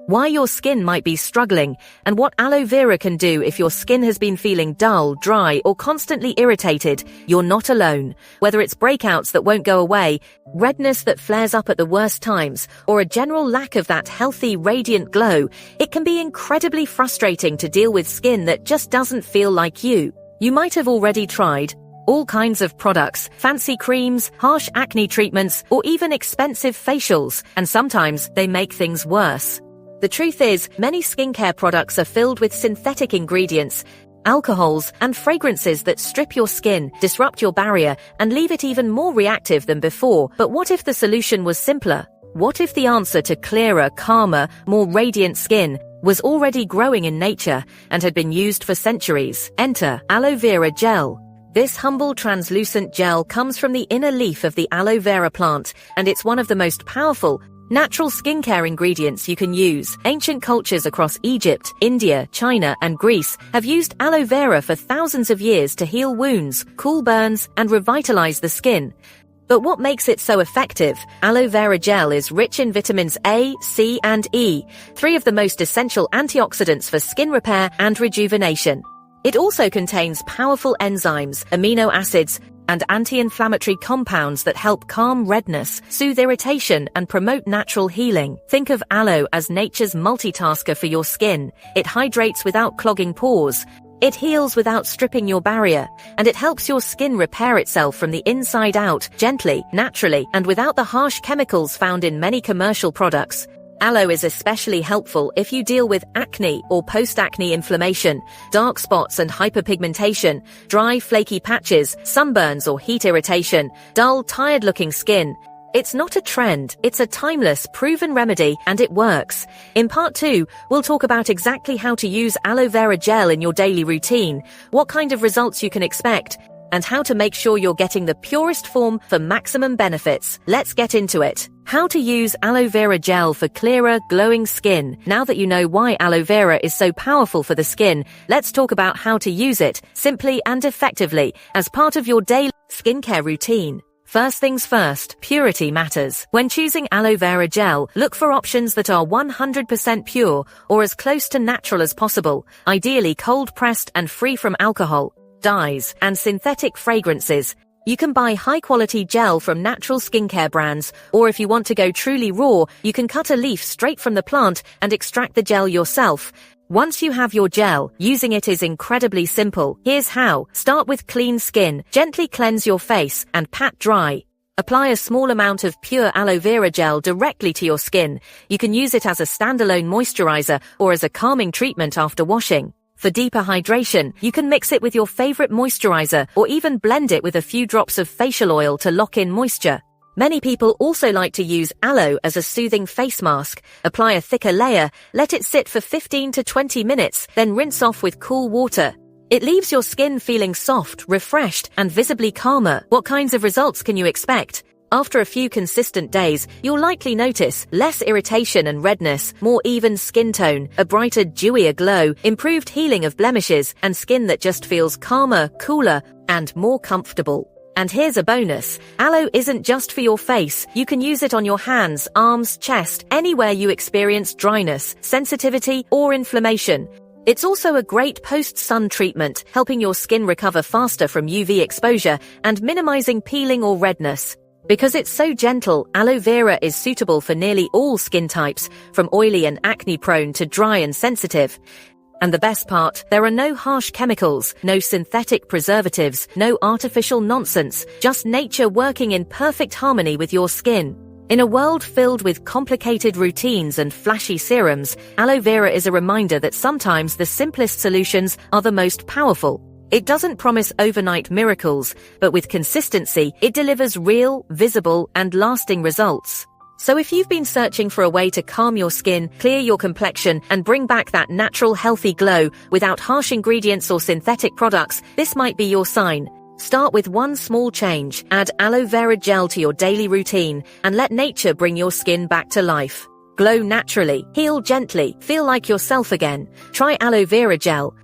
why your skin might be struggling, and what aloe vera can do if your skin has been feeling dull, dry, or constantly irritated. You're not alone. Whether it's breakouts that won't go away, redness that flares up at the worst times, or a general lack of that healthy, radiant glow, it can be incredibly frustrating to deal with skin that just doesn't feel like you. You might have already tried all kinds of products, fancy creams, harsh acne treatments, or even expensive facials, and sometimes they make things worse. The truth is, many skincare products are filled with synthetic ingredients, alcohols, and fragrances that strip your skin, disrupt your barrier, and leave it even more reactive than before. But what if the solution was simpler? What if the answer to clearer, calmer, more radiant skin was already growing in nature and had been used for centuries? Enter aloe vera gel. This humble translucent gel comes from the inner leaf of the aloe vera plant, and it's one of the most powerful, natural skincare ingredients you can use. Ancient cultures across Egypt, India, China, and Greece have used aloe vera for thousands of years to heal wounds, cool burns, and revitalize the skin. But what makes it so effective? Aloe vera gel is rich in vitamins A, C, and E, three of the most essential antioxidants for skin repair and rejuvenation. It also contains powerful enzymes, amino acids, and anti-inflammatory compounds that help calm redness, soothe irritation, and promote natural healing. Think of aloe as nature's multitasker for your skin. It hydrates without clogging pores. It heals without stripping your barrier, and it helps your skin repair itself from the inside out, gently, naturally, and without the harsh chemicals found in many commercial products. Aloe is especially helpful if you deal with acne or post-acne inflammation, dark spots and hyperpigmentation, dry, flaky patches, sunburns or heat irritation, dull, tired-looking skin. It's not a trend, it's a timeless, proven remedy, and it works. In part 2, we'll talk about exactly how to use aloe vera gel in your daily routine, what kind of results you can expect, and how to make sure you're getting the purest form for maximum benefits. Let's get into it. How to use aloe vera gel for clearer, glowing skin. Now that you know why aloe vera is so powerful for the skin, let's talk about how to use it simply and effectively as part of your daily skincare routine. First things first, purity matters. When choosing aloe vera gel, look for options that are 100% pure or as close to natural as possible, ideally cold-pressed and free from alcohol, dyes, and synthetic fragrances. You can buy high-quality gel from natural skincare brands, or if you want to go truly raw, you can cut a leaf straight from the plant and extract the gel yourself. Once you have your gel, using it is incredibly simple. Here's how. Start with clean skin. Gently cleanse your face and pat dry. Apply a small amount of pure aloe vera gel directly to your skin. You can use it as a standalone moisturizer or as a calming treatment after washing. For deeper hydration, you can mix it with your favorite moisturizer or even blend it with a few drops of facial oil to lock in moisture. Many people also like to use aloe as a soothing face mask. Apply a thicker layer, let it sit for 15 to 20 minutes, then rinse off with cool water. It leaves your skin feeling soft, refreshed, and visibly calmer. What kinds of results can you expect? After a few consistent days, you'll likely notice less irritation and redness, more even skin tone, a brighter, dewier glow, improved healing of blemishes, and skin that just feels calmer, cooler, and more comfortable. And here's a bonus. Aloe isn't just for your face. You can use it on your hands, arms, chest, anywhere you experience dryness, sensitivity, or inflammation. It's also a great post-sun treatment, helping your skin recover faster from UV exposure and minimizing peeling or redness. Because it's so gentle, aloe vera is suitable for nearly all skin types, from oily and acne-prone to dry and sensitive. And the best part, there are no harsh chemicals, no synthetic preservatives, no artificial nonsense, just nature working in perfect harmony with your skin. In a world filled with complicated routines and flashy serums, aloe vera is a reminder that sometimes the simplest solutions are the most powerful. It doesn't promise overnight miracles, but with consistency, it delivers real, visible, and lasting results. So if you've been searching for a way to calm your skin, clear your complexion, and bring back that natural, healthy glow without harsh ingredients or synthetic products, this might be your sign. Start with one small change. Add aloe vera gel to your daily routine, and let nature bring your skin back to life. Glow naturally, heal gently, feel like yourself again. Try aloe vera gel.